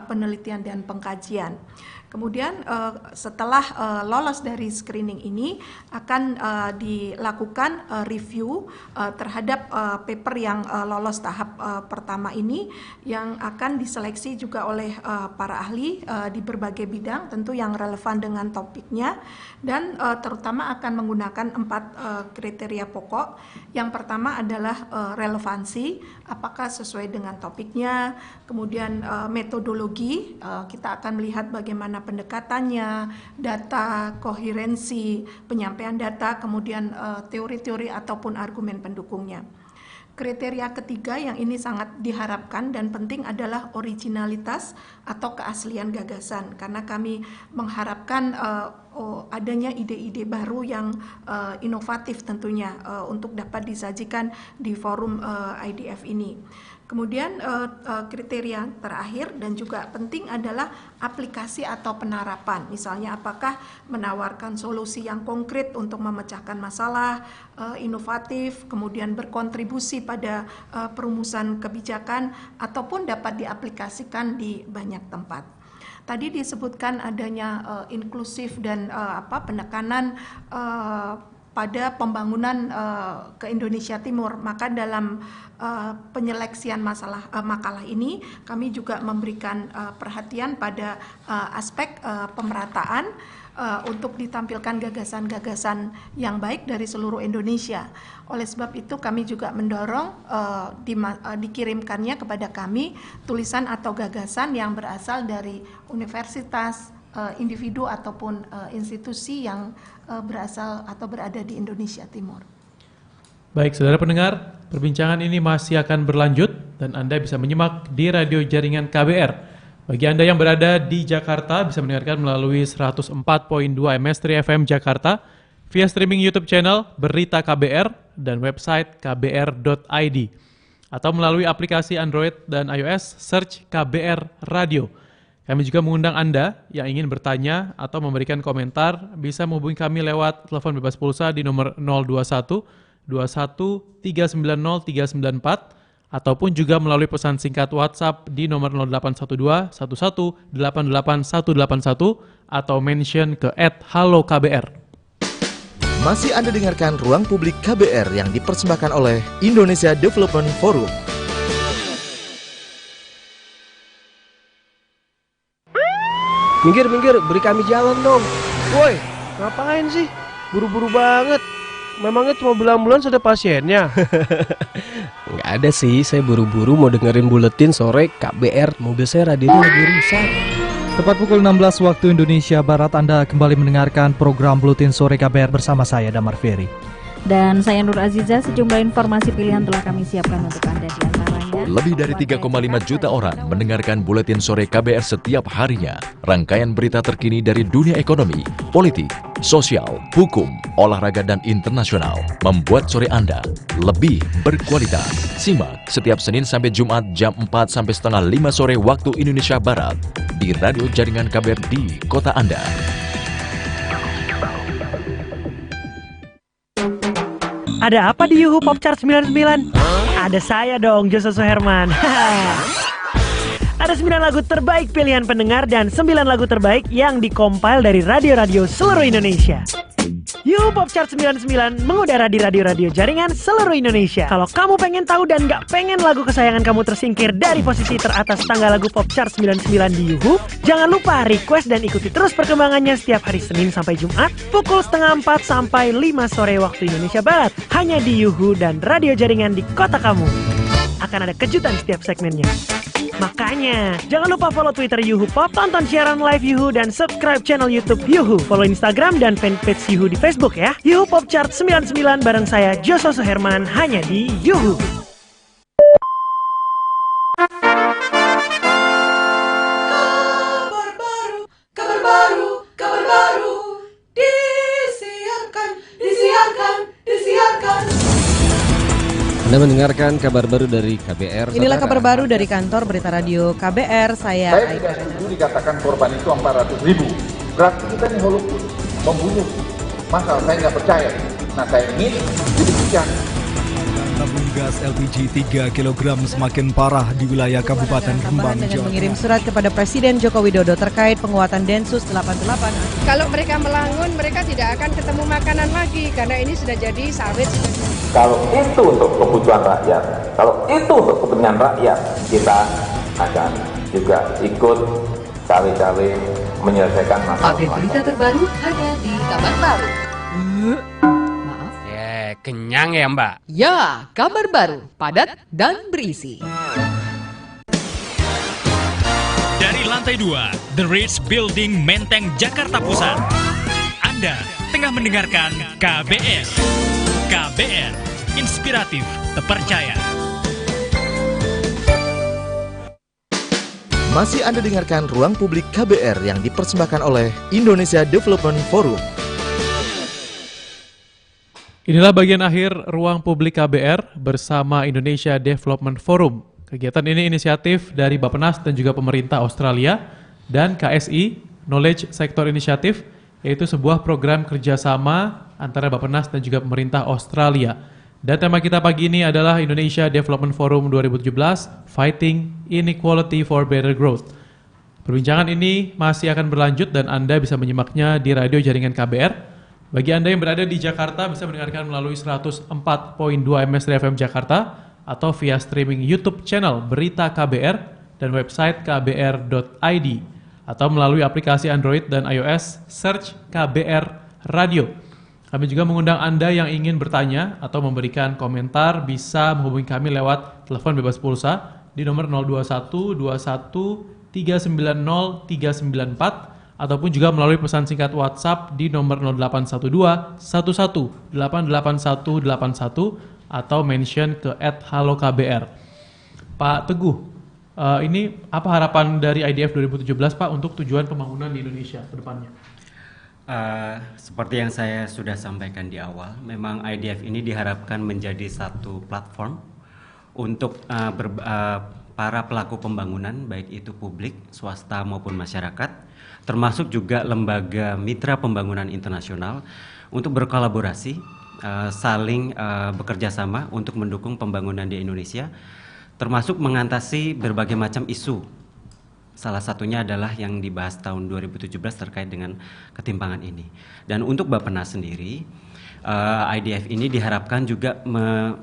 penelitian dan pengkajian. Kemudian setelah lolos dari screening ini akan dilakukan review terhadap paper yang lolos tahap pertama ini, yang akan diseleksi juga oleh para ahli di berbagai bidang tentu yang relevan dengan topiknya, dan terutama akan menggunakan 4 kriteria pokok. Yang pertama adalah relevansi, apakah sesuai dengan topiknya, kemudian metodologi, kita akan melihat bagaimana pendekatannya, data, koherensi, penyampaian data, kemudian teori-teori ataupun argumen pendukungnya. Kriteria ketiga yang ini sangat diharapkan dan penting adalah originalitas atau keaslian gagasan, karena kami mengharapkan adanya ide-ide baru yang inovatif tentunya untuk dapat disajikan di forum IDF ini. Kemudian kriteria terakhir dan juga penting adalah aplikasi atau penerapan. Misalnya apakah menawarkan solusi yang konkret untuk memecahkan masalah, inovatif, kemudian berkontribusi pada perumusan kebijakan, ataupun dapat diaplikasikan di banyak tempat. Tadi disebutkan adanya inklusif dan penekanan pada pembangunan ke Indonesia Timur, maka dalam penyeleksian makalah ini kami juga memberikan perhatian pada aspek pemerataan untuk ditampilkan gagasan-gagasan yang baik dari seluruh Indonesia. Oleh sebab itu kami juga mendorong dikirimkannya kepada kami tulisan atau gagasan yang berasal dari universitas, individu ataupun institusi yang berasal atau berada di Indonesia Timur. Baik, saudara pendengar, perbincangan ini masih akan berlanjut dan Anda bisa menyimak di radio jaringan KBR. Bagi Anda yang berada di Jakarta bisa mendengarkan melalui 104.2 MS3 FM Jakarta, via streaming YouTube channel Berita KBR dan website kbr.id, atau melalui aplikasi Android dan iOS search KBR Radio. Kami juga mengundang Anda yang ingin bertanya atau memberikan komentar bisa menghubungi kami lewat telepon bebas pulsa di nomor 021 21 390 394 ataupun juga melalui pesan singkat WhatsApp di nomor 0812 11 88 181 atau mention ke @halokbr. Masih Anda dengarkan Ruang Publik KBR yang dipersembahkan oleh Indonesia Development Forum. Minggir, beri kami jalan dong. Woi, ngapain sih? Buru-buru banget. Memangnya cuma bulan-bulan sudah pasiennya? Nggak ada sih, saya buru-buru mau dengerin buletin sore KBR. Mobil saya radionya lagi rusak. Tepat pukul 16 waktu Indonesia Barat, Anda kembali mendengarkan program Buletin Sore KBR bersama saya, Damar Ferry. Dan saya Nur Aziza. Sejumlah informasi pilihan telah kami siapkan untuk Anda, di antaranya Lebih dari 3,5 juta orang mendengarkan Buletin Sore KBR setiap harinya. Rangkaian berita terkini dari dunia ekonomi, politik, sosial, hukum, olahraga, dan internasional membuat sore Anda lebih berkualitas. Simak setiap Senin sampai Jumat jam 4 sampai setengah 5 sore waktu Indonesia Barat di radio jaringan KBR di kota Anda. Ada apa di Yuhu Pop Chart 99? Ada saya dong, Joso Suherman. Ada 9 lagu terbaik pilihan pendengar dan 9 lagu terbaik yang dikompil dari radio-radio seluruh Indonesia. Yuhu Pop Chart 99 mengudara di radio-radio jaringan seluruh Indonesia. Kalau kamu pengen tahu dan gak pengen lagu kesayangan kamu tersingkir dari posisi teratas tangga lagu Pop Chart 99 di Yuhu, jangan lupa request dan ikuti terus perkembangannya setiap hari Senin sampai Jumat pukul 3:30 sampai 5 sore waktu Indonesia Barat. Hanya di Yuhu dan radio jaringan di kota kamu. Akan ada kejutan setiap segmennya. Makanya, jangan lupa follow Twitter Yuhu Pop, tonton siaran live Yuhu, dan subscribe channel YouTube Yuhu. Follow Instagram dan fanpage Yuhu di Facebook ya. Yuhu Pop Chart 99 bareng saya, Joso Suherman, hanya di Yuhu. Kabar baru, disiarkan. Anda mendengarkan kabar baru dari KBR. Inilah kabar baru dari kantor berita radio KBR. Saya tidak setuju dikatakan korban itu 400.000. Berarti kita nih holocaust, membunuh. Masa saya nggak percaya. Nah saya ingin dibuktikan. Tabung gas LPG 3 kg semakin parah di wilayah Kabupaten Rembang, dengan mengirim surat kepada Presiden Joko Widodo terkait penguatan Densus 88. Kalau mereka melangun, mereka tidak akan ketemu makanan lagi karena ini sudah jadi sawit. Kalau itu untuk kebutuhan rakyat, kalau itu untuk kepentingan rakyat, kita akan juga ikut cawe-cawe menyelesaikan masalah. Update berita terbaru hanya di Kabar Baru. Kenyang ya Mbak? Ya, kabar baru, padat dan berisi. Dari lantai 2, The Ritz Building, Menteng, Jakarta Pusat. Anda tengah mendengarkan KBR. KBR, inspiratif, terpercaya. Masih Anda dengarkan Ruang Publik KBR yang dipersembahkan oleh Indonesia Development Forum. Inilah bagian akhir Ruang Publik KBR bersama Indonesia Development Forum. Kegiatan ini inisiatif dari Bappenas dan juga pemerintah Australia dan KSI, Knowledge Sector Initiative, yaitu sebuah program kerjasama antara Bappenas dan juga pemerintah Australia. Dan tema kita pagi ini adalah Indonesia Development Forum 2017, Fighting Inequality for Better Growth. Perbincangan ini masih akan berlanjut dan Anda bisa menyimaknya di radio jaringan KBR. Bagi Anda yang berada di Jakarta bisa mendengarkan melalui 104.2 MSR FM Jakarta atau via streaming YouTube channel Berita KBR dan website kbr.id atau melalui aplikasi Android dan iOS search KBR Radio. Kami juga mengundang Anda yang ingin bertanya atau memberikan komentar bisa menghubungi kami lewat telepon bebas pulsa di nomor 021 21 390 394 ataupun juga melalui pesan singkat WhatsApp di nomor 0812 11 88181 atau mention ke @halokbr. Pak Teguh, ini apa harapan dari IDF 2017 Pak untuk tujuan pembangunan di Indonesia ke depannya? Seperti yang saya sudah sampaikan di awal, memang IDF ini diharapkan menjadi satu platform untuk para pelaku pembangunan, baik itu publik, swasta maupun masyarakat, termasuk juga lembaga mitra pembangunan internasional untuk berkolaborasi, saling bekerja sama untuk mendukung pembangunan di Indonesia, termasuk mengatasi berbagai macam isu. Salah satunya adalah yang dibahas tahun 2017 terkait dengan ketimpangan ini. Dan untuk Bappenas sendiri, IDF ini diharapkan juga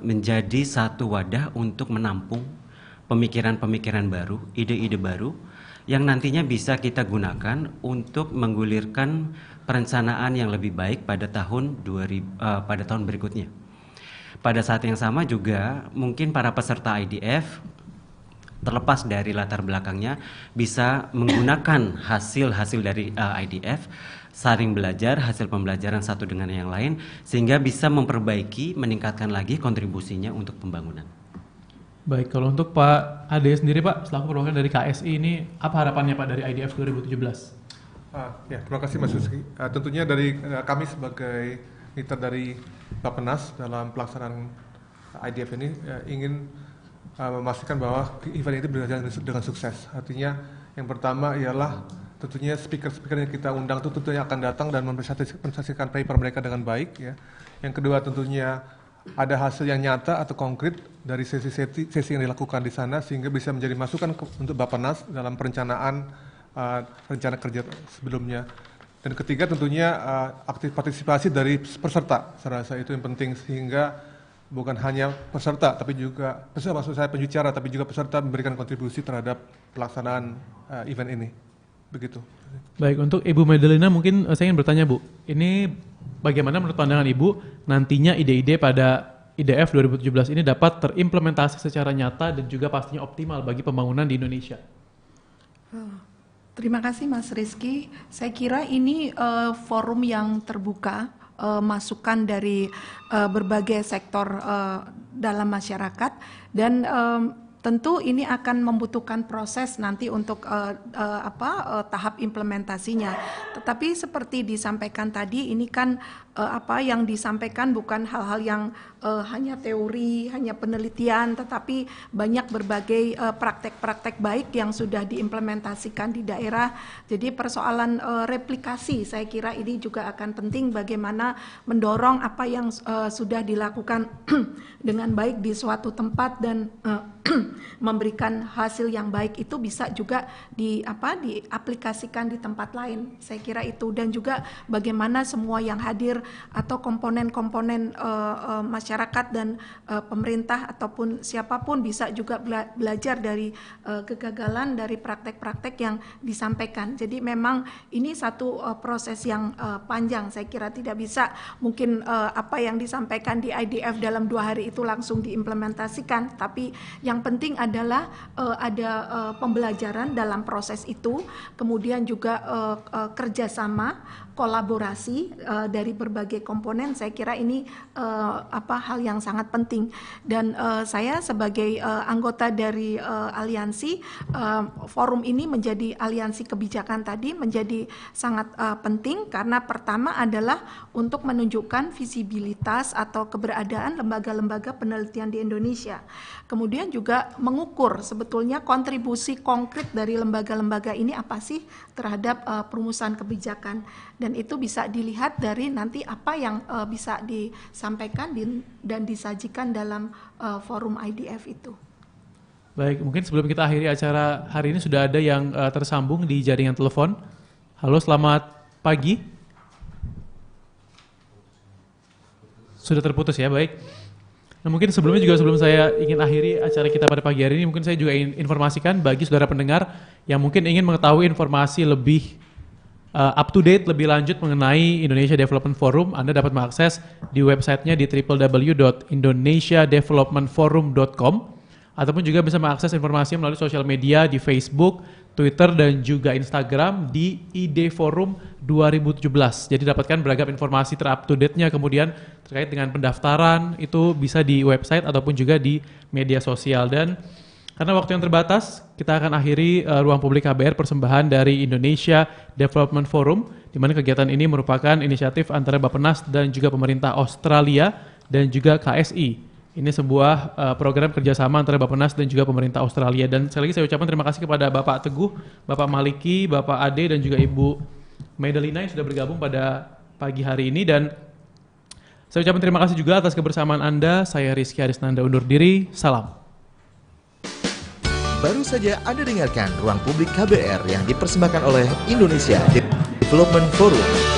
menjadi satu wadah untuk menampung pemikiran-pemikiran baru, ide-ide baru, yang nantinya bisa kita gunakan untuk menggulirkan perencanaan yang lebih baik pada tahun berikutnya. Pada saat yang sama juga mungkin para peserta IDF terlepas dari latar belakangnya bisa menggunakan hasil-hasil dari IDF, saling belajar hasil pembelajaran satu dengan yang lain sehingga bisa memperbaiki, meningkatkan lagi kontribusinya untuk pembangunan. Baik, kalau untuk Pak Ade sendiri Pak, selaku perwakilan dari KSI ini, apa harapannya Pak dari IDF 2017? Ya, terima kasih Mas Rizky. Tentunya dari kami sebagai mitra dari Bappenas dalam pelaksanaan IDF ini ingin memastikan bahwa event ini berjalan dengan sukses. Artinya yang pertama ialah tentunya speaker-speaker yang kita undang itu tentunya akan datang dan mempresentasikan paper mereka dengan baik. Ya. Yang kedua tentunya ada hasil yang nyata atau konkret dari sesi yang dilakukan di sana sehingga bisa menjadi masukan untuk Bappenas dalam perencanaan rencana kerja sebelumnya. Dan ketiga tentunya aktif partisipasi dari peserta. Saya rasa itu yang penting sehingga bukan hanya peserta tapi juga maksud saya penjucara tapi juga peserta memberikan kontribusi terhadap pelaksanaan event ini. Begitu. Baik, untuk Ibu Medalina mungkin saya ingin bertanya Bu, ini bagaimana menurut pandangan Ibu nantinya ide-ide pada IDF 2017 ini dapat terimplementasi secara nyata dan juga pastinya optimal bagi pembangunan di Indonesia? Terima kasih Mas Rizky. Saya kira ini forum yang terbuka, masukan dari berbagai sektor dalam masyarakat dan tentu ini akan membutuhkan proses nanti untuk tahap implementasinya. Tetapi seperti disampaikan tadi, ini kan yang disampaikan bukan hal-hal yang hanya teori, hanya penelitian, tetapi banyak berbagai praktek-praktek baik yang sudah diimplementasikan di daerah. Jadi persoalan replikasi, saya kira ini juga akan penting bagaimana mendorong apa yang sudah dilakukan dengan baik di suatu tempat dan memberikan hasil yang baik itu bisa juga diaplikasikan di tempat lain. Saya kira itu, dan juga bagaimana semua yang hadir atau komponen-komponen masyarakat dan pemerintah ataupun siapapun bisa juga belajar dari kegagalan dari praktek-praktek yang disampaikan. Jadi memang ini satu proses yang panjang. Saya kira tidak bisa mungkin apa yang disampaikan di IDF dalam 2 hari itu langsung diimplementasikan, tapi yang penting adalah ada pembelajaran dalam proses itu, kemudian juga kerjasama, kolaborasi dari berbagai komponen. Saya kira ini hal yang sangat penting. Dan saya sebagai anggota dari aliansi, forum ini menjadi aliansi kebijakan tadi menjadi sangat penting karena pertama adalah untuk menunjukkan visibilitas atau keberadaan lembaga-lembaga penelitian di Indonesia. Kemudian juga mengukur sebetulnya kontribusi konkret dari lembaga-lembaga ini apa sih terhadap perumusan kebijakan. Dan itu bisa dilihat dari nanti apa yang bisa disampaikan dan disajikan dalam forum IDF itu. Baik, mungkin sebelum kita akhiri acara hari ini sudah ada yang tersambung di jaringan telepon. Halo, selamat pagi. Sudah terputus ya, baik. Nah, mungkin sebelum saya ingin akhiri acara kita pada pagi hari ini, mungkin saya juga ingin informasikan bagi saudara pendengar yang mungkin ingin mengetahui informasi lebih up to date, lebih lanjut mengenai Indonesia Development Forum, Anda dapat mengakses di websitenya di www.indonesiadevelopmentforum.com ataupun juga bisa mengakses informasi melalui sosial media di Facebook, Twitter, dan juga Instagram di ID Forum 2017. Jadi dapatkan beragam informasi ter-up to date-nya kemudian terkait dengan pendaftaran itu bisa di website ataupun juga di media sosial. Dan karena waktu yang terbatas, kita akan akhiri Ruang Publik KBR persembahan dari Indonesia Development Forum, di mana kegiatan ini merupakan inisiatif antara Bappenas dan juga pemerintah Australia dan juga KSI. Ini sebuah program kerjasama antara Bappenas dan juga pemerintah Australia. Dan sekali lagi saya ucapkan terima kasih kepada Bapak Teguh, Bapak Maliki, Bapak Ade, dan juga Ibu Medalina yang sudah bergabung pada pagi hari ini. Dan saya ucapkan terima kasih juga atas kebersamaan Anda. Saya Rizky Arisnanda undur diri. Salam. Baru saja Anda dengarkan Ruang Publik KBR yang dipersembahkan oleh Indonesia Development Forum.